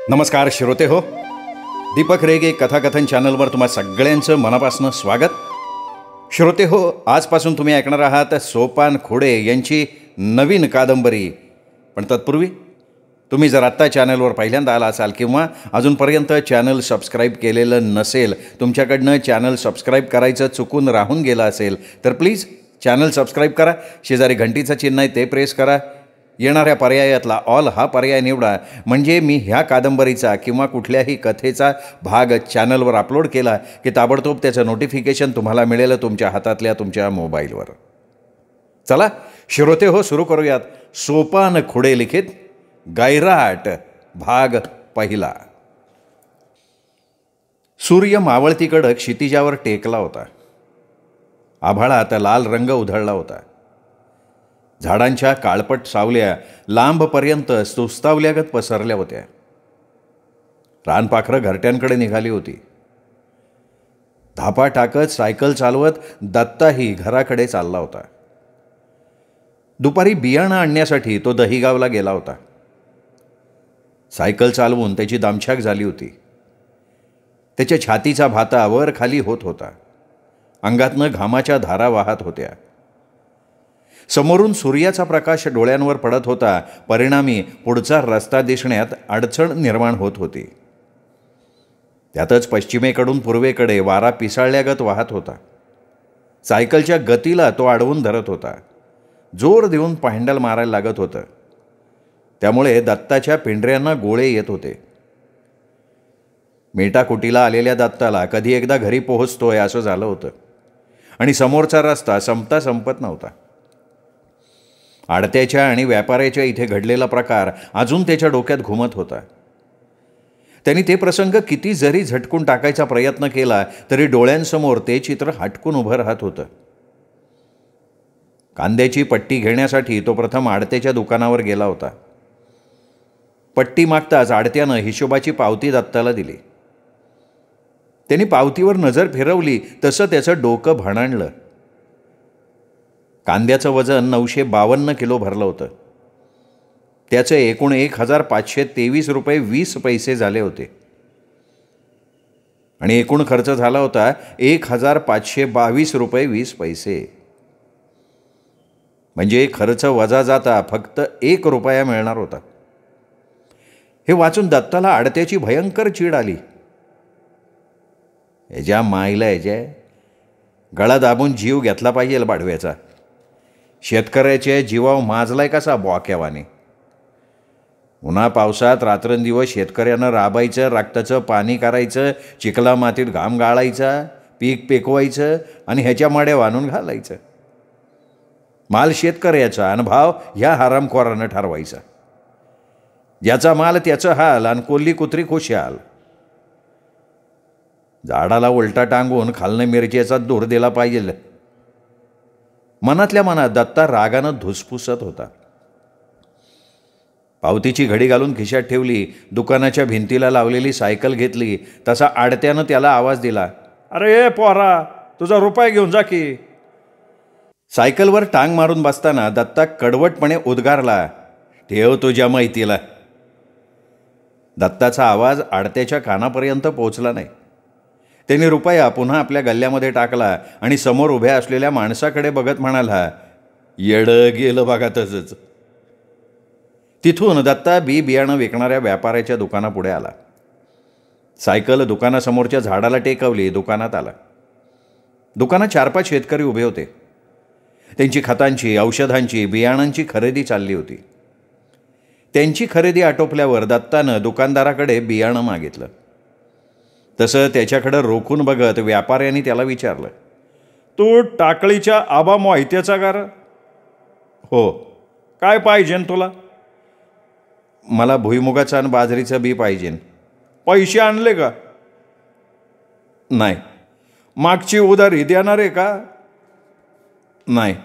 नमस्कार श्रोते हो, दीपक रेगे कथाकथन चॅनलवर तुम्हा सगळ्यांचं मनापासून स्वागत. श्रोते हो, आजपासून तुम्ही ऐकणार आहात सोपान खोडे यांची नवीन कादंबरी. पण तत्पूर्वी तुम्ही जर आत्ता चॅनलवर पहिल्यांदा आला असाल किंवा अजूनपर्यंत चॅनल सबस्क्राईब केलेलं नसेल, तुमच्याकडनं चॅनल सबस्क्राईब करायचं चुकून राहून गेलं असेल तर प्लीज चॅनल सबस्क्राईब करा. शेजारी घंटीचं चिन्ह आहे ते प्रेस करा. येणाऱ्या पर्यायातला ऑल हा पर्याय निवडा, म्हणजे मी ह्या कादंबरीचा किंवा कुठल्याही कथेचा भाग चॅनलवर अपलोड केला की ताबडतोब त्याचं नोटिफिकेशन तुम्हाला मिळेल तुमच्या हातातल्या तुमच्या मोबाईलवर. चला श्रोते हो, सुरू करूयात सोपान खोडे लिखित गैराट भाग पहिला. सूर्य मावळतीकडं क्षितिजावर टेकला होता. आभाळात लाल रंग उधळला होता. झाडांच्या काळपट सावल्या लांबपर्यंत सुस्तावल्यागत पसरल्या होत्या. रानपाखरं घरट्यांकडे निघाली होती. धापा टाकत सायकल चालवत दत्ताही घराकडे चालला होता. दुपारी बियाणं आणण्यासाठी तो दहिगावला गेला होता. सायकल चालवून त्याची दामछाक झाली होती. त्याच्या छातीचा भाता वर खाली होत होता. अंगातनं घामाच्या धारा वाहत होत्या. समोरून सूर्याचा प्रकाश डोळ्यांवर पडत होता. परिणामी पुढचा रस्ता दिसण्यात अडचण निर्माण होत होती. त्यातच पश्चिमेकडून पूर्वेकडे वारा पिसाळल्यागत वाहत होता. सायकलच्या गतीला तो अडवून धरत होता. जोर देऊन पॅन्डल मारायला लागत होतं. त्यामुळे दत्ताच्या पिंढऱ्यांना गोळे येत होते. मेटाकुटीला आलेल्या दत्ताला कधी एकदा घरी पोहोचतोय असं झालं होतं आणि समोरचा रस्ता संपत नव्हता. आडत्याच्या आणि व्यापाऱ्याच्या इथे घडलेला प्रकार अजून त्याच्या डोक्यात घुमत होता. त्यांनी ते प्रसंग किती जरी झटकून टाकायचा प्रयत्न केला तरी डोळ्यांसमोर ते चित्र हटकून उभं राहत होतं. कांद्याची पट्टी घेण्यासाठी तो प्रथम आडत्याच्या दुकानावर गेला होता. पट्टी मागताच आडत्यानं हिशोबाची पावती दत्ताला दिली. त्यांनी पावतीवर नजर फिरवली तसं त्याचं डोकं भणाणलं. कांद्याचं वजन 952 किलो भरलं होतं. त्याचे एकूण 1523 रुपये 20 पैसे झाले होते आणि एकूण खर्च झाला होता 1522 रुपये 20 पैसे. म्हणजे खर्च वजा जाता फक्त 1 रुपया मिळणार होता. हे वाचून दत्ताला आडत्याची भयंकर चीड आली. याच्या माईला याच्या गळा दाबून जीव घेतला पाहिजे बाडव्याचा. शेतकऱ्याच्या जीवावर माजलाय कसा बॉक्यावाने. उन्हा पावसात रात्रंदिवस शेतकऱ्यानं राबायचं, रक्ताचं पाणी करायचं, चिखला मातीत घाम गाळायचा, पीक पेकवायचं आणि ह्याच्या माड्या आणून घालायचं. माल शेतकऱ्याचा आणि भाव ह्या हरामखोरानं ठरवायचा. ज्याचा माल त्याचं हाल आणि कोल्ही कुत्री खुशाल. झाडाला उलटा टांगून खालनं मिरचीचा दूर दिला पाहिजे. मनातल्या मनात दत्ता रागानं धुसफुसत होता. पावतीची घडी घालून खिशात ठेवली. दुकानाच्या भिंतीला लावलेली सायकल घेतली. तसा आडत्यानं त्याला आवाज दिला, अरे पोरा, तुझा रुपये घेऊन जा की. सायकलवर टांग मारून बसताना दत्ता कडवटपणे उद्गारला, ठेव तुझ्या माहितीला. दत्ताचा आवाज आडत्याच्या कानापर्यंत पोचला नाही. त्यांनी रुपया पुन्हा आपल्या गल्ल्यामध्ये टाकला आणि समोर उभ्या असलेल्या माणसाकडे बघत म्हणाला, येडं गेलं बघा तसंच. तिथून दत्ता बियाणं विकणाऱ्या व्यापाऱ्याच्या दुकानापुढे आला. सायकल दुकानासमोरच्या झाडाला टेकवली. दुकानात आला. दुकानात 4-5 शेतकरी उभे होते. त्यांची खतांची, औषधांची, बियाणांची खरेदी चालली होती. त्यांची खरेदी आटोपल्यावर दत्तानं दुकानदाराकडे बियाणं मागितलं. तसं त्याच्याकडं रोखून बघत व्यापाऱ्यांनी त्याला विचारलं, तू टाकळीच्या आबा मोहित्याचा का? हो. काय पाहिजे तुला? मला भुईमुगाचं आणि बाजरीचं बी पाहिजे. पैसे आणले का? नाही. मागची उधारी देणार आहे का? नाही.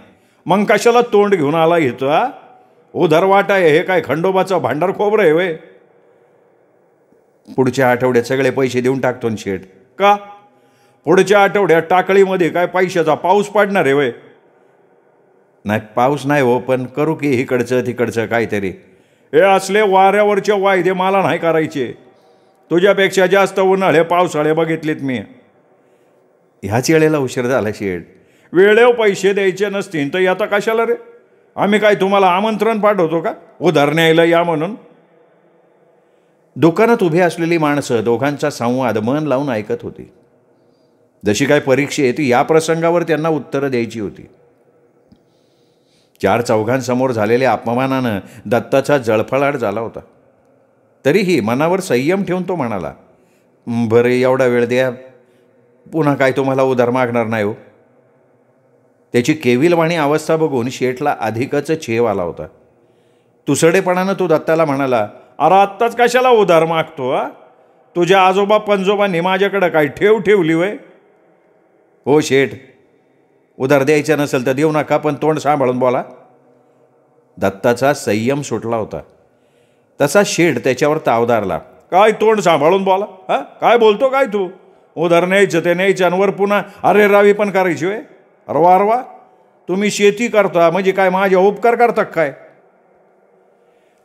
मग कशाला तोंड घेऊन आला घेतो? उधार वाटा आहे हे काय खंडोबाचं भांडार खोबरं आहे वय? पुढच्या आठवड्यात सगळे पैसे देऊन टाकतो शेठ. का? पुढच्या आठवड्यात टाकळीमध्ये काय पैशाचा पाऊस पडणार आहे वय? नाही, पाऊस नाही हो, पण करू की इकडचं तिकडचं काहीतरी. हे असले वाऱ्यावरचे वायदे मला नाही करायचे. तुझ्यापेक्षा जास्त उन्हाळे पावसाळे बघितलेत मी. ह्याच वेळेला उशीर झाला शेठ. वेळेव पैसे द्यायचे नसतील तर आता कशाला रे? आम्ही काय तुम्हाला आमंत्रण पाठवतो का उधार न्यायला या म्हणून? दुकानात उभी असलेली माणसं दोघांचा संवाद मन लावून ऐकत होती. जशी काय परीक्षेत या प्रसंगावर त्यांना उत्तरं द्यायची होती. 4 चौघांसमोर झालेल्या अपमानानं दत्ताचा जळफळाट झाला होता. तरीही मनावर संयम ठेवून तो म्हणाला, बरं एवढा वेळ द्या, पुन्हा काय तुम्हाला उधार मागणार नाही हो. त्याची केविलवाणी अवस्था बघून शेठला अधिकच छेव आला होता. तुसडेपणानं तो दत्ताला म्हणाला, अरे आत्ताच कशाला उधार मागतो? तुझ्या आजोबा पंजोबांनी माझ्याकडं काय ठेवली वय? हो शेठ, उधार द्यायचं नसेल तर देऊ नका, पण तोंड सांभाळून बोला. दत्ताचा संयम सुटला होता. तसा शेठ त्याच्यावर तावदारला, काय तोंड सांभाळून बोला? काय बोलतो काय तू? उधार न्यायचं ते न्यायचं आणि वर पुन्हा अरे रावी पण करायची वय? अरवा तुम्ही शेती करता म्हणजे काय माझे उपकार करता काय?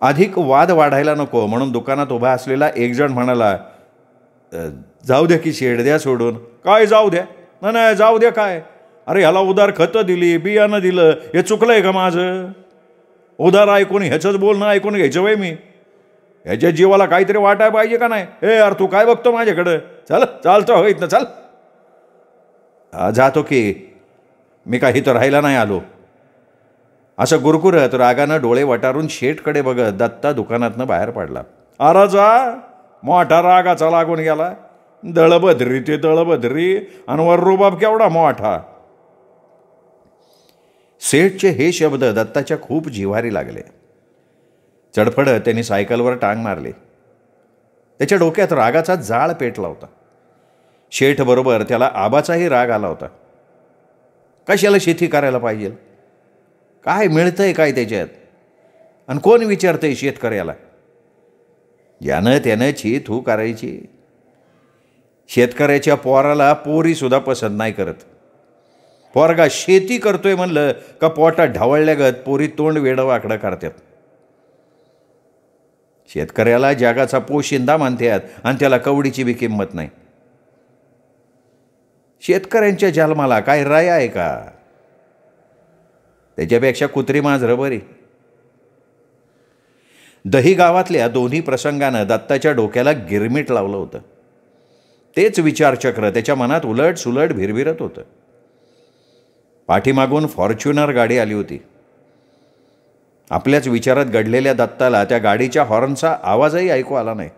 अधिक वाद वाढायला नको म्हणून दुकानात उभा असलेला एक जण म्हणाला, जाऊ द्या की शेठ, द्या सोडून. काय जाऊ द्या? नाही जाऊ द्या काय? अरे ह्याला उधार खतं दिली, बियाणं दिलं, हे चुकलंय का माझं? उधार ऐकून ह्याचंच बोलणं ऐकून घ्यायचं वय मी? ह्याच्या जीवाला काहीतरी वाटायला पाहिजे का नाही? यार तू काय बघतो माझ्याकडं? चल चालतं होईत ना, चल. जातो की, मी काही तर राहायला नाही आलो. असं गुरगुरत रागानं डोळे वटारून शेठकडे बघत दत्ता दुकानातनं बाहेर पडला. अरे जा, मोठा रागाचा लागून गेला. दळभद्री ते दळभद्री आणि वर रुबाब केवढा मोठा. सेठचे हे शब्द दत्ताच्या खूप जिव्हारी लागले. चडफडत त्यांनी सायकलवर टांग मारली. त्याच्या डोक्यात रागाचा जाळ पेटला होता. शेठबरोबर त्याला आबाचाही राग आला होता. कशाला शेती करायला पाहिजे? काय मिळतंय काय त्याच्यात? आणि कोण विचारतंय शेतकऱ्याला? यानं त्यानं छी थू करायची. शेतकऱ्याच्या पोराला पोरीसुद्धा पसंत नाही करत. पोरगा शेती करतोय म्हणलं का पोटात ढवळल्यागत पोरी तोंड वेडं वाकडं करतात. शेतकऱ्याला जगाचा पोशिंदा मानतात आणि त्याला कवडीची बी किंमत नाही. शेतकऱ्यांच्या जन्माला काय राय आहे का? त्याच्यापेक्षा कुत्री मांजरं बरी. दही गावातल्या दोन्ही प्रसंगानं दत्ताच्या डोक्याला गिरमीट लावलं होतं. तेच विचारचक्र त्याच्या मनात उलट सुलट भिरभिरत होतं. पाठीमागून फॉर्च्युनर गाडी आली होती. आपल्याच विचारात घडलेल्या दत्ताला त्या गाडीच्या हॉर्नचा आवाजही ऐकू आला नाही.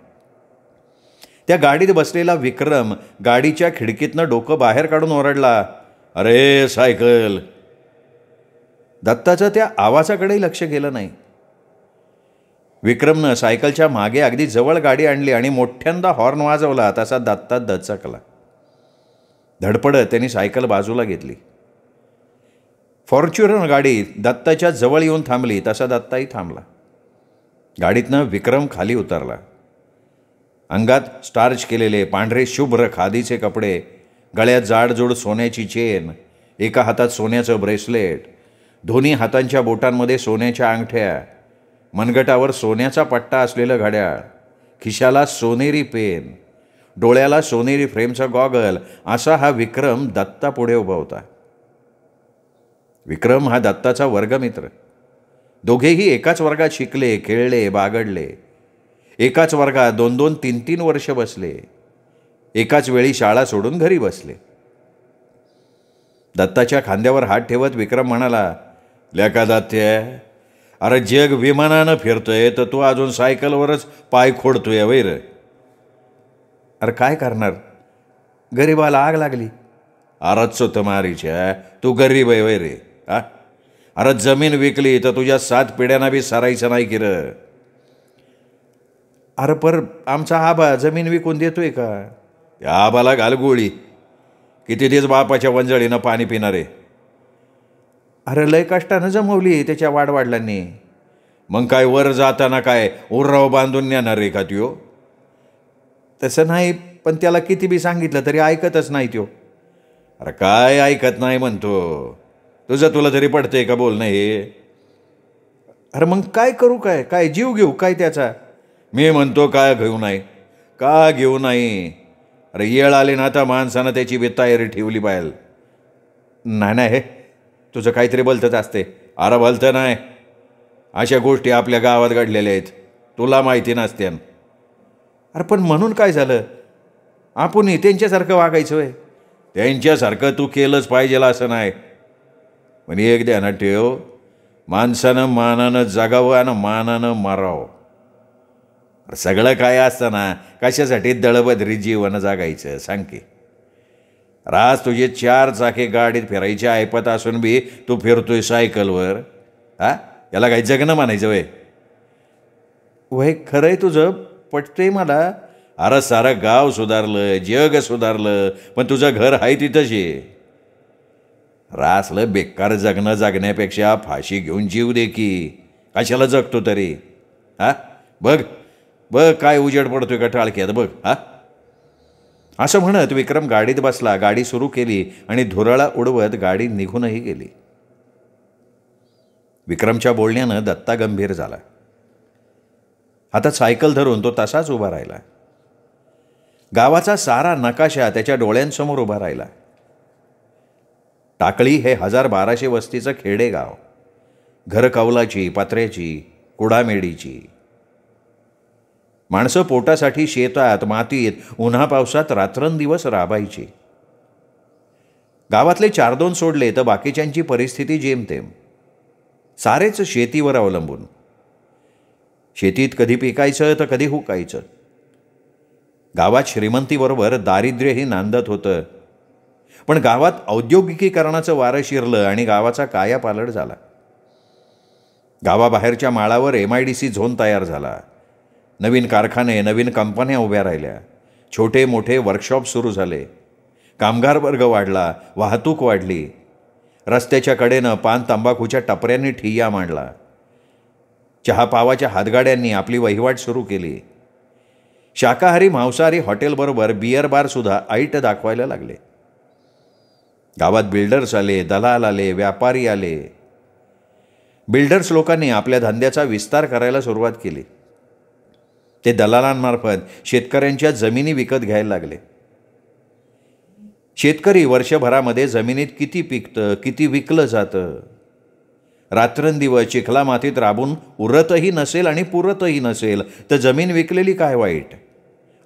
त्या गाडीत बसलेला विक्रम गाडीच्या खिडकीतनं डोकं बाहेर काढून ओरडला, अरे सायकल. दत्ताचं त्या आवाजाकडेही लक्ष गेलं नाही. विक्रमनं सायकलच्या मागे अगदी जवळ गाडी आणली आणि मोठ्यांदा हॉर्न वाजवला. तसा दत्ता दचकला. धडपडत त्यांनी सायकल बाजूला घेतली. फॉर्च्युनर गाडी दत्ताच्या जवळ येऊन थांबली. तसा दत्ताही थांबला. गाडीतनं विक्रम खाली उतरला. अंगात स्टार्च केलेले पांढरे शुभ्र खादीचे कपडे, गळ्यात जाडजूड सोन्याची चेन, एका हातात सोन्याचं ब्रेसलेट, दोन्ही हातांच्या बोटांमध्ये सोन्याच्या अंगठ्या, मनगटावर सोन्याचा पट्टा असलेलं घड्याळ, खिशाला सोनेरी पेन, डोळ्याला सोनेरी फ्रेमचा गॉगल, असा हा विक्रम दत्ता पुढे उभा होता. विक्रम हा दत्ताचा वर्गमित्र. दोघेही एकाच वर्गात शिकले, खेळले, बागडले. एकाच वर्गात 2-2, 3-3 वर्ष बसले. एकाच वेळी शाळा सोडून घरी बसले. दत्ताच्या खांद्यावर हात ठेवत विक्रम म्हणाला, लेका दात्या, अरे जग विमानानं फिरतोय तर तू अजून सायकलवरच पाय खोडतोय वैर. अरे काय करणार, गरीबाला आग लागली. अरच सोत मारीच्या, तू गरीब आहे वैरे. अरे जमीन विकली तर तुझ्या 7 पिढ्यांना बी सरायचं नाही की र. अरे पर आमचा आबा जमीन विकून देतोय का? त्या आबाला घाल गोळी. किती दिवस बापाच्या वंजळीनं पाणी पिणारे. अरे लय कष्टानं जमवली त्याच्या वाडवडिलांनी. मग काय वर जाताना काय उर्राव बांधून नेणार रे का त्यो? तसं नाही, पण त्याला किती बी सांगितलं तरी ऐकतच नाही त्यो. अरे काय ऐकत नाही म्हणतो? तुझं तुला तरी पडतंय का बोलणं हे? अरे मग काय करू? काय काय जीव घेऊ काय त्याचा? मी म्हणतो काय घेऊ नाही. का घेऊ नाही? अरे येळ आली ना तर माणसानं त्याची बी तयारी ठेवली पाहिजे. नाही नाही, हे तुझं काहीतरी भलतंच असते. अरे भलतं नाही, अशा गोष्टी आपल्या गावात घडलेल्या आहेत, तुला माहिती नसत्या. अरे पण म्हणून काय झालं? आपण त्यांच्यासारखं वागायचं होय? त्यांच्यासारखं तू केलंच पाहिजे असं नाही. पण एक ध्यानात ठेव, माणसानं मानानं जगावं आणि मानानं मारावं. सगळं काय असतं ना, कशासाठी दळबद्री जीवन जगायचं सांग की? राज तुझे 4 चाकी गाडीत फिरायची ऐपत असून बी तू फिरतोय सायकलवर. हा, याला काही जगणं म्हणायचं वय? वय खरंय तुझं, पटतंय मला. अरे सारं गाव सुधारलं, जग सुधारलं, पण तुझं घर आहे तिथंच आहे. रासलं बेकार जगणं जगण्यापेक्षा फाशी घेऊन जीव दे की. कशाला जगतो तरी? हा, बघ बघ काय उजेड पडतोय का टाळक्यात, बघ. हा, असं म्हणत विक्रम गाडीत बसला, गाडी सुरू केली आणि धुरळा उडवत गाडी निघूनही गेली. विक्रमच्या बोलण्यानं दत्ता गंभीर झाला. हातात सायकल धरून तो तसाच उभा राहिला. गावाचा सारा नकाशा त्याच्या डोळ्यांसमोर उभा राहिला. टाकळी हे 1200 वस्तीचं खेडेगाव. घरं कौलाची, पत्र्याची, कुडामेडीची. माणसं पोटासाठी शेतात, मातीत, उन्हा पावसात रात्रंदिवस राबायची. गावातले 4-2 सोडले तर बाकीच्यांची परिस्थिती जेमतेम. सारेच शेतीवर अवलंबून. शेतीत कधी पिकायचं तर कधी हुकायचं. गावात श्रीमंतीबरोबर दारिद्र्यही नांदत होतं. पण गावात औद्योगिकीकरणाचं वारं शिरलं आणि गावाचा कायापालट झाला. गावाबाहेरच्या माळावर MIDC झोन तयार झाला. नवीन कारखाने, नवीन कंपन्या उभ्या राहिल्या. छोटे मोठे वर्कशॉप सुरू झाले. कामगार वर्ग वाढला, वाहतूक वाढली. रस्त्याच्या कडेनं पान तंबाखूच्या टपऱ्यांनी ठिय्या मांडला. चहा पावाच्या हातगाड्यांनी आपली वहिवाट सुरू केली. शाकाहारी मांसाहारी हॉटेलबरोबर बियर बारसुद्धा ऐट दाखवायला लागले. गावात बिल्डर्स आले, दलाल आले, व्यापारी आले. बिल्डर्स लोकांनी आपल्या धंद्याचा विस्तार करायला सुरुवात केली. ते दलालांमार्फत शेतकऱ्यांच्या जमिनी विकत घ्यायला लागले. शेतकरी वर्षभरामध्ये जमिनीत किती पिकतं, किती विकलं जातं, रात्रंदिवस चिखला मातीत राबून उरतही नसेल आणि पुरतही नसेल तर जमीन विकलेली काय वाईट,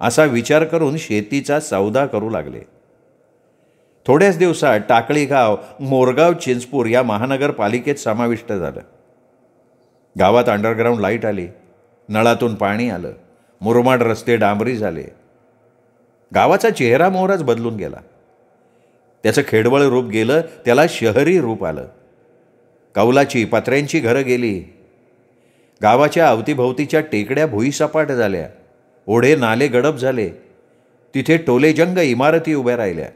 असा विचार करून शेतीचा सौदा करू लागले. थोड्याच दिवसात टाकळी गाव मोरगाव चिंचपूर या महानगरपालिकेत समाविष्ट झालं. गावात अंडरग्राऊंड लाईट आली, नळातून पाणी आलं, मुरमाड रस्ते डांबरी झाले. गावाचा चेहरा मोहराच बदलून गेला. त्याचं खेडवळ रूप गेलं, त्याला शहरी रूप आलं. कौलाची, पत्र्यांची घरं गेली. गावाच्या अवतीभोवतीच्या टेकड्या भुईसपाट झाल्या. ओढे नाले गडप झाले. तिथे टोलेजंग इमारती उभ्या राहिल्या.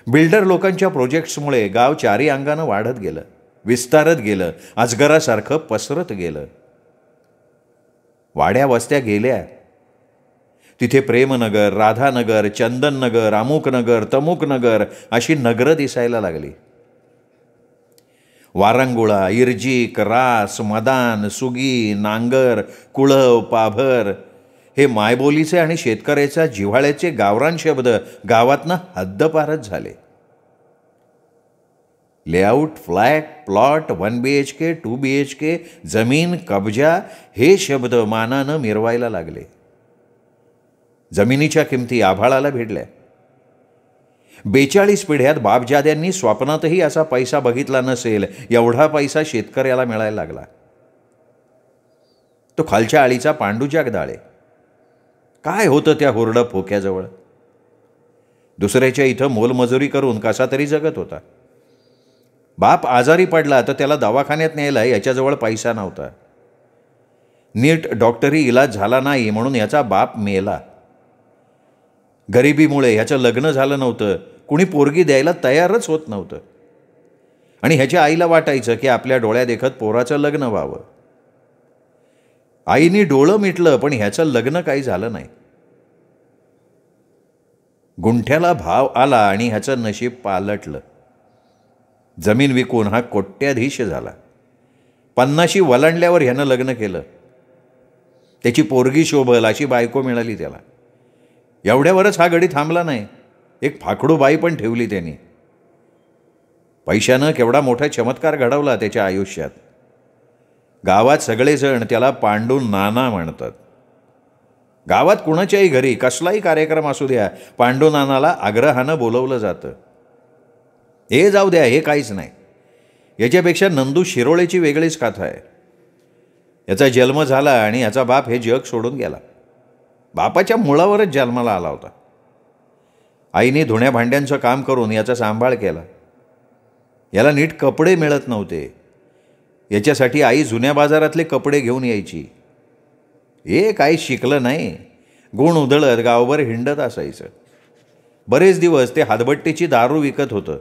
बिल्डर लोकांच्या प्रोजेक्ट्समुळे गाव 4 अंगानं वाढत गेलं, विस्तारत गेलं, अजगरासारखं पसरत गेलं. वाड्या वस्त्या गेल्या. तिथे प्रेमनगर, राधानगर, चंदननगर, अमुकनगर, तमुकनगर अशी नगरं दिसायला लागली. वारंगुळा, इर्जिक, रास, मदान, सुगी, नांगर, कुळव, पाभर हे मायबोलीचे आणि शेतकऱ्याच्या जिव्हाळ्याचे गावरान शब्द गावातनं हद्दपारच झाले. Layout, flat, plot, 1 BHK, 2 BHK, जमीन, कब्जा हे शब्द मानानं मिरवायला लागले. जमिनीच्या किमती आभाळाला भिडल्या. 42 पिढ्यात बापजाद्यांनी स्वप्नातही असा पैसा बघितला नसेल एवढा पैसा शेतकऱ्याला मिळायला लागला. तो खालच्या आळीचा पांडू जगदाळे. काय होतं त्या हुरडं फोक्याजवळ? दुसऱ्याच्या इथं मोलमजुरी करून कसा तरी जगत होता. बाप आजारी पडला तर त्याला दवाखान्यात न्यायला याच्याजवळ पैसा नव्हता. नीट डॉक्टरी इलाज झाला नाही म्हणून याचा बाप मेला. गरिबीमुळे ह्याचं लग्न झालं नव्हतं. कुणी पोरगी द्यायला तयारच होत नव्हतं. आणि ह्याच्या आईला वाटायचं की आपल्या डोळ्या देखत पोराचं लग्न व्हावं. आईने डोळं मिटलं पण ह्याचं लग्न काही झालं नाही. गुंठ्याला भाव आला आणि ह्याचं नशीब पालटलं. जमीन विकून हा कोट्याधीश झाला. 50शी वलांडल्यावर ह्यानं लग्न केलं. त्याची पोरगी शोभल अशी बायको मिळाली त्याला. एवढ्यावरच हा गडी थांबला नाही, एक फाकडू बाई पण ठेवली त्यांनी. पैशानं केवढा मोठा चमत्कार घडवला त्याच्या आयुष्यात. गावात सगळेजण त्याला पांडू नाना म्हणतात. गावात कुणाच्याही घरी कसलाही कार्यक्रम असू द्या, पांडू नानाला आग्रहानं बोलवलं जातं. हे जाऊ द्या, हे काहीच नाही, याच्यापेक्षा नंदू शिरोळेची वेगळीच कथा आहे. याचा जन्म झाला आणि याचा बाप हे जग सोडून गेला. बापाच्या मुळावरच जन्माला आला होता. आईने धुण्या भांड्यांचं काम करून याचा सांभाळ केला. याला नीट कपडे मिळत नव्हते. याच्यासाठी आई जुन्या बाजारातले कपडे घेऊन यायची. हे काही शिकलं नाही, गुण उधळत गावभर हिंडत असायचं. बरेच दिवस ते हातभट्टीची दारू विकत होतं.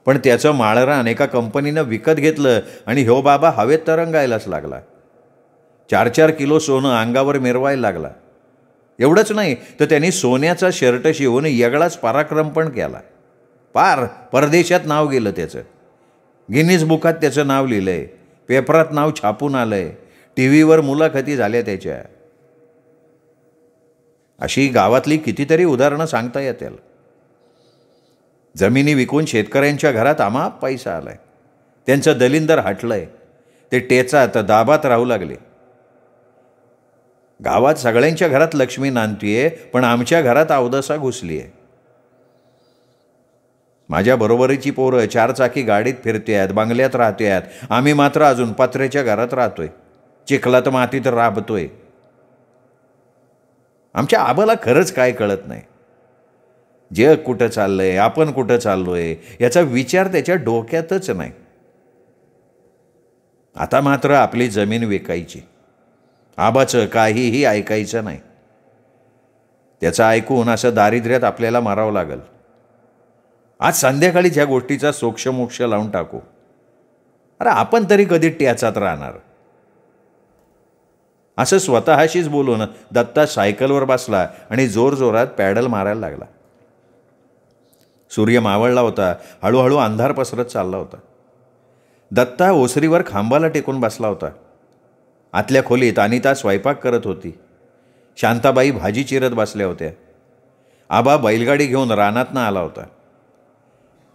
पण त्याचं माळरान एका कंपनीनं विकत घेतलं आणि ह्यो बाबा हवेत तरंगायलाच लागला. 4-4 किलो सोनं अंगावर मिरवायला लागला. एवढंच नाही तर त्यांनी सोन्याचा शर्ट शिवून वेगळाच पराक्रम पण केला. पार परदेशात नाव गेलं त्याचं. गिनीज बुकात त्याचं नाव लिहिलं आहे, पेपरात नाव छापून आलं आहे, टी व्हीवर मुलाखती झाल्या त्याच्या. अशी गावातली कितीतरी उदाहरणं सांगता येतील. जमिनी विकून शेतकऱ्यांच्या घरात अमाप पैसा आलाय. त्यांचं दलिंदर हटलंय. ते टेचात दाबात राहू लागले. गावात सगळ्यांच्या घरात लक्ष्मी नांदतीये, पण आमच्या घरात अवदसा घुसली आहे. माझ्या बरोबरीची पोरं 4 चाकी गाडीत फिरतात, बंगल्यात राहतात. आम्ही मात्र अजून पत्र्याच्या घरात राहतोय, चिखलात मातीत राबतोय. आमच्या आबाला खरंच काय कळत नाही. जग कुठं चाललंय, आपण कुठं चाललोय याचा विचार त्याच्या डोक्यातच नाही. आता मात्र आपली जमीन विकायची. आबाचं काहीही ऐकायचं नाही. त्याचं ऐकून असं दारिद्र्यात आपल्याला मारावं लागल. आज संध्याकाळीच ह्या गोष्टीचा सोक्षमोक्ष लावून टाकू. अरे आपण तरी कधी ट्याचात राहणार. असं स्वतःशीच बोलून दत्ता सायकलवर बसला आणि जोरजोरात पॅडल मारायला लागला. सूर्य मावळला होता. हळूहळू अंधार पसरत चालला होता. दत्ता ओसरीवर खांबाला टेकून बसला होता. आतल्या खोलीत अनिता स्वयंपाक करत होती. शांताबाई भाजी चिरत बसल्या होत्या. आबा बैलगाडी घेऊन रानातनं आला होता.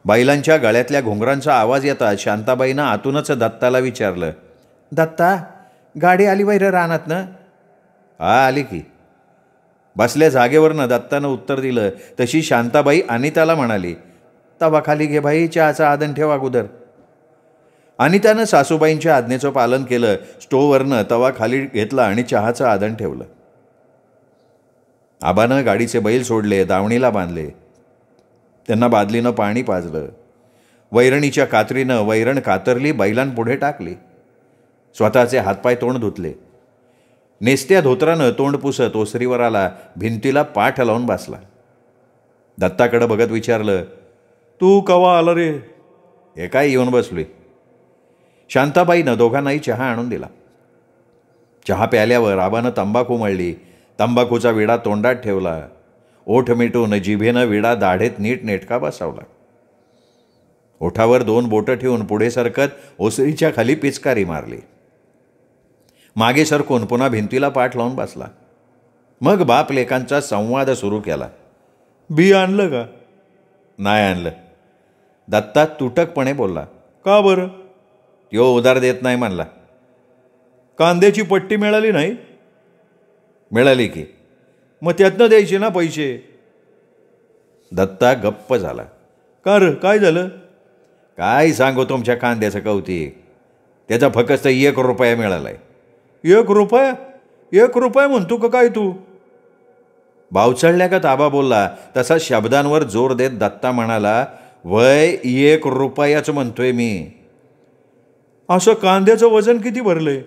बैलांच्या गळ्यातल्या घुंगरांचा आवाज येतात शांताबाईनं आतूनच दत्ताला विचारलं, दत्ता, गाडी आली वैर रानातनं? हा, आली की. बसल्या जागेवरनं दत्तानं उत्तर दिलं. तशी शांताबाई अनिताला म्हणाली, तवा खाली घे बाई, चहाचा आदन ठेव अगोदर. अनितानं सासूबाईंच्या आज्ञेचं पालन केलं. स्टोवरनं तवा खाली घेतला आणि चहाचं आदन ठेवलं. आबानं गाडीचे बैल सोडले, दावणीला बांधले. त्यांना बादलीनं पाणी पाजलं. वैरणीच्या कात्रीनं वैरण कातरली, बैलांपुढे टाकली. स्वतःचे हातपाय तोंड धुतले. नेसत्या धोत्रानं तोंड पुसत ओसरीवर आला. भिंतीला पाठ लावून बसला. दत्ताकडं बघत विचारलं, तू कवा आला रे? हे काय येऊन बसलोय. शांताबाईनं दोघांनाही चहा आणून दिला. चहा प्याल्यावर आबानं तंबाखू मळली. तंबाखूचा विडा तोंडात ठेवला. ओठ मिटून जिभेनं विडा दाढेत नीट नेटका बसवला. ओठावर 2 बोटं ठेवून पुढे सरकत ओसरीच्या खाली पिचकारी मारली. मागे सरकून पुन्हा भिंतीला पाठ लावून बसला. मग बाप लेकांचा संवाद सुरू केला. बी आणलं का? नाही आणलं. दत्ता तुटकपणे बोलला. का बरं? त्यो उधार देत नाही म्हणला. कांद्याची पट्टी मिळाली नाही? मिळाली की. मग त्यातनं द्यायचे ना पैसे. दत्ता गप्प झाला. का रे, काय झालं? काय सांगू तुमच्या कांद्याचं कौतिक. त्याचा फक्त 1 रुपया मिळालाय. 1 रुपया? 1 रुपया म्हणतो का काय तू? बावचळल्या का ताबा बोलला तसा शब्दांवर जोर देत दत्ता म्हणाला, वय 1 रुपयाच म्हणतोय मी. असं कांद्याचं वजन किती भरलंय?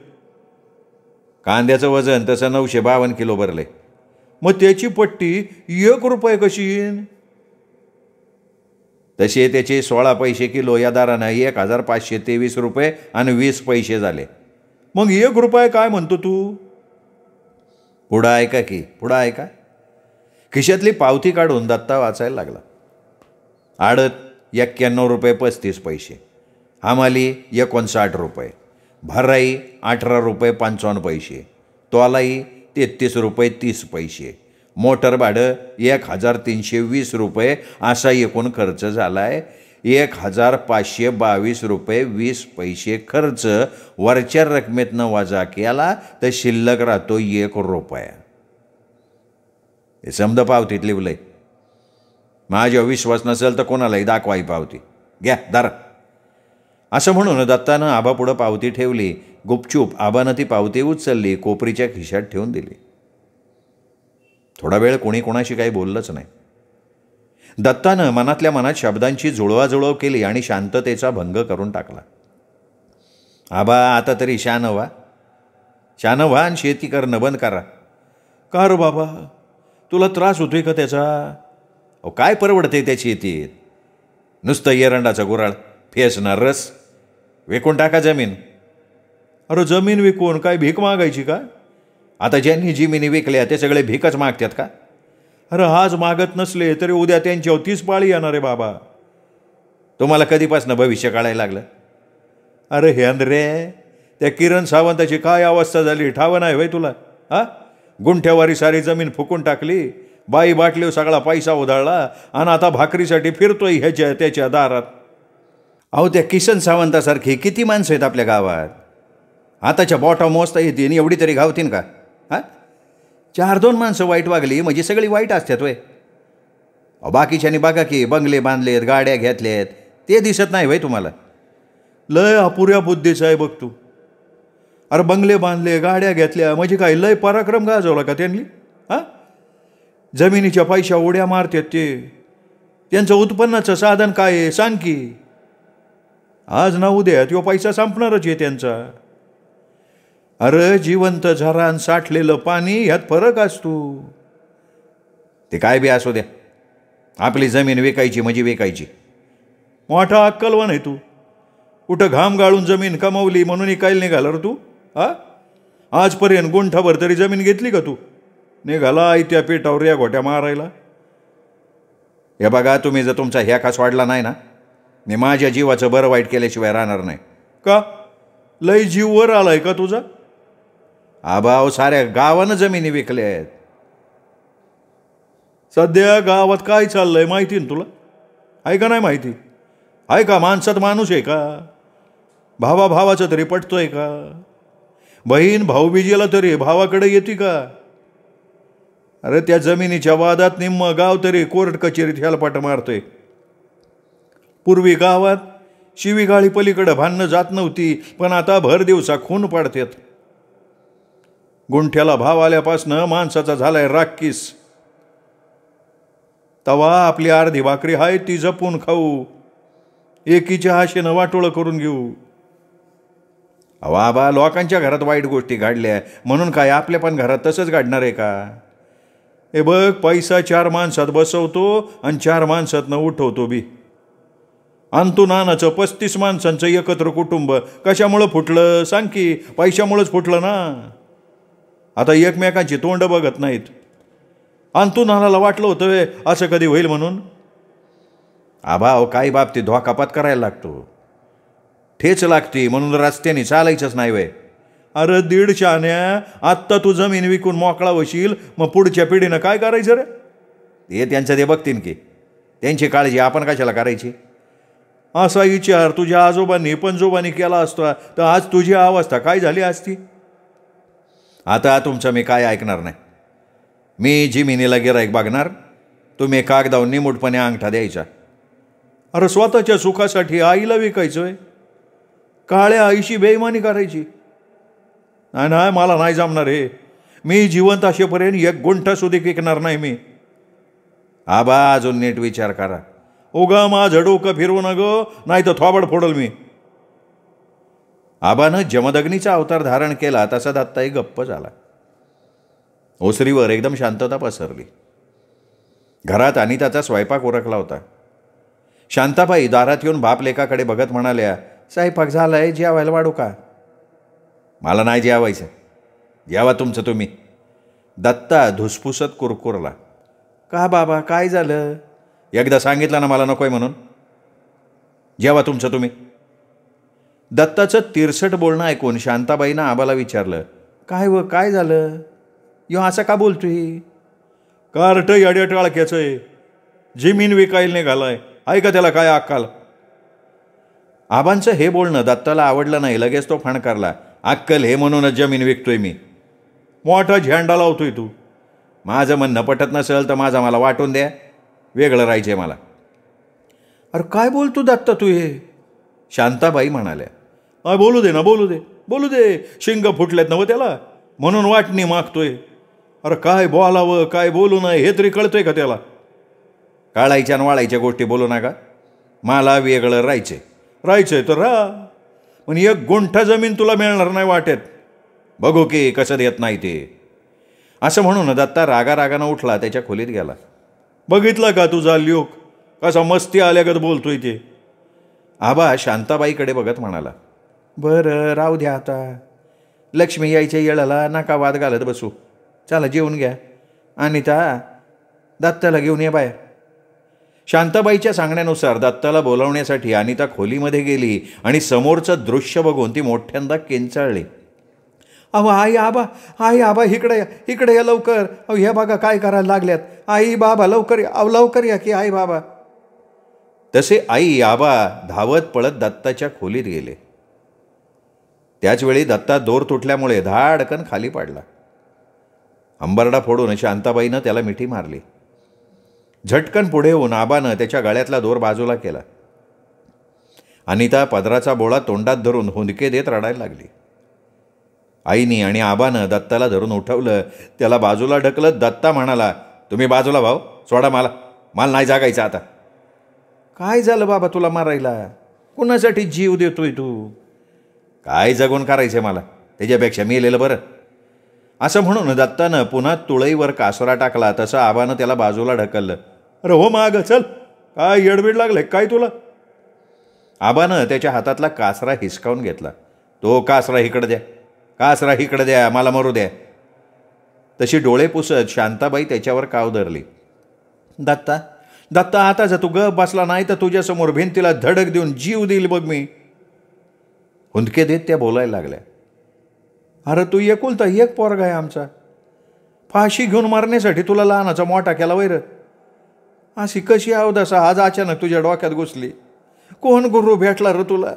कांद्याचं वजन तसं 952 किलो भरले. मग त्याची पट्टी 1 रुपये कशी येईन? तसे त्याचे 16 पैसे किलो या दरानं 1523 रुपये आणि 20 पैसे झाले. मग 1 रुपये काय म्हणतो तू? पुढं ऐका की, पुढं ऐका. खिशातली पावती काढून दत्ता वाचायला लागला. आडत 91 रुपये 35 पैसे, हमाली 59 रुपये, भराई 18 रुपये 55 पैसे, तोलाई 33 रुपये 30 पैसे, मोटर भाडं 1320 रुपये असा एकूण खर्च झाला आहे. 1522 रुपये 20 पैसे खर्च वरच्या रकमेतनं वजा केला तर शिल्लक राहतो 1 रुपया. हे समजा पावतीत लिहिलंय. माझ्या विश्वास नसेल तर कोणालाही दाखवाई पावती, घ्या दारा. असं म्हणून दत्तानं आबापुढं पावती ठेवली. गुपचूप आबानं ती पावती उचलली, कोपरीच्या खिशात ठेवून दिली. थोडा वेळ कोणी कोणाशी काही बोललंच नाही. दत्तानं मनातल्या मनात शब्दांची जुळवाजुळव केली आणि शांततेचा भंग करून टाकला. आबा आता तरी शान व्हा आणि शेती करणं बंद करा. का रे बाबा, तुला त्रास होतोय का त्याचा? अहो काय परवडते त्या शेतीत? नुसतं एरंडाचा गुराळ, फेसणार रस. विकून टाका जमीन. अरे जमीन विकून काय भीक मागायची का? आता ज्यांनी जमिनी विकल्या ते सगळे भिकच मागतात का? अरे आज मागत नसले तरी उद्या त्यांच्यावर 30 पाळी येणार आहे बाबा. तुम्हाला कधीपासून भविष्य काढायला लागलं? अरे हे अंद्रे, त्या किरण सावंताची काय अवस्था झाली ठावं नाही होय तुला? गुंठ्यावारी सारी जमीन फुकून टाकली, बाई बाटलीवर सगळा पैसा उधळला आणि आता भाकरीसाठी फिरतोय ह्याच्या त्याच्या दारात. अहो त्या किसन सावंतासारखी किती माणसं आहेत आपल्या गावात. आताच्या बोटा मोजता येतील एवढी तरी गावतीन का? 4-2 माणसं वाईट वागली म्हणजे सगळी वाईट असतात वय? बाकीच्यानी बघा की बंगले बांधलेत, गाड्या घेतल्यात, ते दिसत नाही वय तुम्हाला? लय अपुऱ्या बुद्धीचं आहे बघ तू. अरे बंगले बांधले, गाड्या घेतल्या म्हणजे काय लय पराक्रम गाजवला का त्यांनी? जमिनीच्या पैशा उड्या मारतात ते. त्यांचं उत्पन्नाचं साधन काय आहे सांग की? आज ना उद्या तो पैसा संपणारच आहे त्यांचा. अरे जिवंत झरान साठलेलं पाणी ह्यात फरक असतो. ते काय बी असू द्या, आपली जमीन विकायची म्हणजे विकायची. मोठा अक्कलवान आहे तू. कुठं घाम गाळून जमीन कमवली म्हणून इकायला निघाला रे तू? आजपर्यंत गुंठाभर तरी जमीन घेतली का तू? निघाला त्या पेटावर या घोट्या मारायला. हे बघा, तुम्ही जर तुमचा ह्या खास वाढला नाही ना, मी माझ्या जीवाचं बरं वाईट केल्याशिवाय राहणार नाही. का लय जीव वर आलाय का तुझा? आबाव साऱ्या गावानं जमिनी विकल्या आहेत. सध्या गावात काय चाललंय माहिती ना तुला? आहे का नाही माहिती? आहे का माणसात माणूस आहे का? भावाचं तरी पटतोय का? बहीण भाऊबीजेला तरी भावाकडे येते का? अरे त्या जमिनीच्या वादात निम्म गाव तरी कोर्ट कचेरीत हेलपाट मारतोय. पूर्वी गावात शिवीगाळी पलीकडे भांडणं जात नव्हती, पण आता भर दिवसा खून पाडतात. गुंठ्याला भाव आल्यापासनं माणसाचा झालाय राक्कीस. तवा आपली अर्धी भाकरी हाय ती जपून खाऊ, एकीच्या आशेनं वाटोळं करून घेऊ. आबा लोकांच्या घरात वाईट गोष्टी घडल्या म्हणून काय आपल्या पण घरात तसंच घडणार आहे का? हे बघ, पैसा 4 माणसात बसवतो आणि 4 माणसातनं उठवतो बी. अंतू नानाचं 35 माणसांचं एकत्र कुटुंब कशामुळं फुटलं सांग की? पैशामुळंच फुटलं ना. आता एकमेकांची तोंड बघत नाहीत. अंतू नानाला वाटलं होतं असं कधी होईल म्हणून? आबा काही बाबतीत धोकापात करायला लागतो, ठेच लागते म्हणून रस्त्याने चालायचंच नाही वय. अरे 1.5 आण्या, आत्ता तू जमीन विकून मोकळा होशील, मग पुढच्या पिढीनं काय करायचं रे? हे त्यांचं ते बघतील की, त्यांची काळजी आपण कशाला करायची? असा विचार तुझ्या आजोबांनी पणजोबांनी केला असता तर आज तुझी अवस्था काय झाली असती? आता तुमचं मी काय ऐकणार नाही. मी जमिनीला गिराईक बघणार, तुम्ही कागदावर निमूटपणे अंगठा द्यायचा. अरे स्वतःच्या सुखासाठी आईला विकायचंय? काळ्या आईशी बेईमानी करायची? नाही, मला नाही जमणार हे. मी जिवंत असेपर्यंत 1 गुंठा सुधी विकणार नाही मी. आबा अजून नीट विचार करा. उगा माझं डोकं फिरवू नगो, नाही तर थोबड फोडल मी. आबानं जमदग्नीचा अवतार धारण केला तसा दत्ताही गप्प झाला. ओसरीवर एकदम शांतता पसरली. घरात अनिताचा स्वयंपाक उरकला होता. शांताबाई दारात येऊन बाप लेकाकडे बघत म्हणाल्या, स्वयंपाक झालाय, जेवायला वाढू का? मला नाही जेवायचं, जेवा तुमचं तुम्ही. दत्ता धुसफुसत कुरकुरला. का बाबा काय झालं? एकदा सांगितलं ना मला नकोय म्हणून. जेवा तुमचं तुम्ही. दत्ताचं तिरसट बोलणं ऐकून शांताबाईनं आबाला विचारलं, काय झालं? यो असं का बोलतोय? कार्ट येड्या टाळक्याचं आहे, जमीन विकायला निघालाय, आहे का त्याला काय अक्कल? आबांचं हे बोलणं दत्ताला आवडलं नाही. लगेच तो फणकारला. अक्कल हे म्हणूनच जमीन विकतोय मी. मोठा झेंडा लावतोय तू. माझं म्हणणं पटत नसेल तर मला वाटून द्या, वेगळं राहायचंय मला. अरे काय बोलतो दत्ता तू हे? शांताबाई म्हणाल्या. बोलू दे ना, बोलू दे. शिंग फुटल्यात नव त्याला, म्हणून वाटणी मागतोय. अरे काय बोलावं काय बोलू नये हे तरी कळतंय का त्याला? काळायच्या आणि वाळायच्या गोष्टी बोलू नका. मला वेगळं राहायचंय तर राहा, पण 1 गुंठा जमीन तुला मिळणार नाही वाटेत. बघू की कसं देत नाही ते. असं म्हणून दत्ता रागारागानं उठला, त्याच्या खोलीत गेला. बघितलं का तुझा ल्योक कसा मस्ती आल्यागत बोलतोय ते? आबा शांताबाईकडे बघत म्हणाला. बरं राहू द्या आता. लक्ष्मी यायच्या येळाला नका वाद घालत बसू. चला जेवून घ्या. अनिता, दत्ताला घेऊन ये बाहेर. शांताबाईच्या सांगण्यानुसार दत्ताला बोलावण्यासाठी अनिता खोलीमध्ये गेली आणि समोरचं दृश्य बघून ती मोठ्यांदा किंचाळली. आई आबा इकडे या लवकर. हे बघा काय करायला लागल्यात. आई बाबा लवकर या की आई बाबा. तसे आई आबा धावत पळत दत्ताच्या खोलीत गेले. त्याचवेळी दत्ता दोर तुटल्यामुळे धाडकन खाली पडला. अंबरडा फोडून शांताबाईनं त्याला मिठी मारली. झटकन पुढे होऊन आबानं त्याच्या गळ्यातला दोर बाजूला केला. अनिता पदराचा बोळा तोंडात धरून हुंदके देत रडायला लागली. आईनी आणि आबानं दत्ताला धरून उठवलं. त्याला बाजूला ढकलत दत्ता म्हणाला, तुम्ही बाजूला भाऊ, सोडा मला नाही जागायचं आता. काय झालं बाबा तुला मारायला? कुणासाठी जीव देतोय तू? काय जगून करायचं मला, त्याच्यापेक्षा मेलेलं बरं. असं म्हणून दत्तानं पुन्हा तुळईवर कासरा टाकला. तसं आबानं त्याला बाजूला ढकललं. अरे हो माग चल, काय येडबीड लागले काय तुला? आबानं त्याच्या हातातला कासरा हिसकावून घेतला. तो कासरा इकडे द्या, मला मरू द्या. तशी डोळे पुसत शांताबाई त्याच्यावर काव धरली. दत्ता आता जर तू गप बसला नाही तर तुझ्यासमोर भिंतीला धडक देऊन जीव देईल बघ मी. हुंदके देत त्या बोलायला लागल्या. अरे तू एकुलता एक पोरगा आहे आमचा. फाशी घेऊन मारण्यासाठी तुला लहानाचा मोठा केला वैर. अशी कशी अवदसा आज अचानक तुझ्या डोक्यात घुसली? कोण गुरु भेटला रे तुला?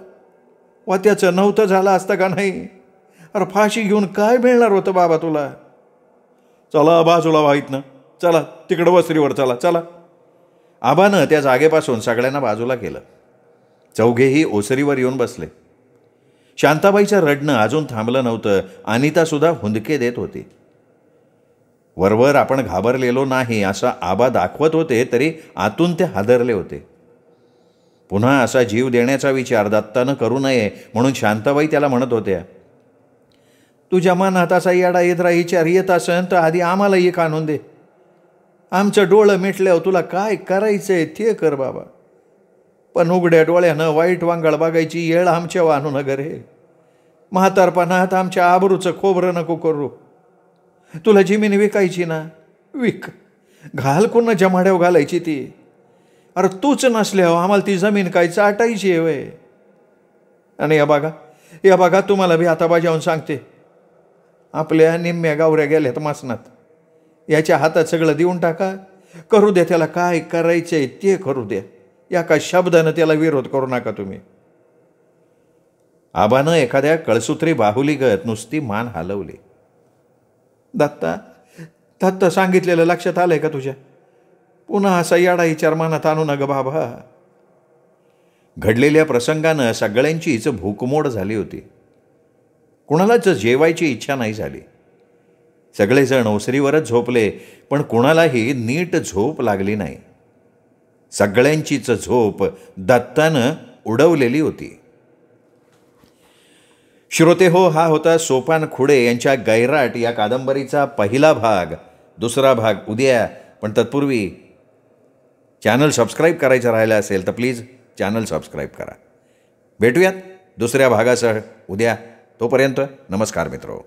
वा त्याचं नव्हतं झालं असतं का नाही? अरे फाशी घेऊन काय मिळणार होतं बाबा तुला? चला बाजूला व्हायत ना, चला तिकडं वसरीवर चला. आबानं त्या जागेपासून सगळ्यांना बाजूला केलं. चौघेही ओसरीवर येऊन बसले. शांताबाईचं रडणं अजून थांबलं नव्हतं. अनितासुद्धा हुंदके देत होती. वरवर आपण घाबरलेलो नाही असं आबा दाखवत होते, तरी आतून ते हादरले होते. पुन्हा असा जीव देण्याचा विचार दत्तानं करू नये म्हणून शांताबाई त्याला म्हणत होत्या, तुझ्या मनात असा येडा येदरा विचार येत असेल तर आधी आम्हाला एक आणून दे. आमचं डोळं मिटल्यावर तुला काय करायचंय ते कर बाबा. पण उघड्या डोळ्यानं वाईट वांगाळ बघायची येळ आमच्या वाहू नगर हे. म्हातारपणात आमच्या आबरूचं खोबरं नको करू. तुला जमीन विकायची ना, विक. घाल कुणा जमाड्यावर घालायची ती. अरे तूच नसल्यावर आम्हाला ती जमीन काय चाटायची आहे वय. आणि या बघा तुम्हाला बी आता बजावून सांगते, आपल्या निम्म्या गावऱ्या गेल्यात मासनात. याच्या हातात सगळं देऊन टाका. करू द्या त्याला काय करायचंय ते करू द्या. एका शब्दानं त्याला विरोध करू नका तुम्ही. आबानं एखाद्या कळसूत्री बाहुलीगत नुसती मान हलवली. दत्ता सांगितलेलं लक्षात आलंय का तुझ्या? पुन्हा असा याडा विचार मनात आणू नका बाबा. घडलेल्या प्रसंगानं सगळ्यांचीच भूकमोड झाली होती. कुणालाच जेवायची इच्छा नाही झाली. सगळेजण ओसरीवरच झोपले, पण कुणालाही नीट झोप लागली नाही. सगळ्यांचीच झोप दत्तानं उडवलेली होती. श्रोते हो, हा होता सोपान खुडे यांच्या गैराट या कादंबरीचा पहिला भाग. दुसरा भाग उद्या. पण तत्पूर्वी चॅनल सबस्क्राईब करायचं राहिलं असेल तर प्लीज चॅनल सबस्क्राईब करा. भेटूयात दुसऱ्या भागासह उद्या. तोपर्यंत नमस्कार मित्रो.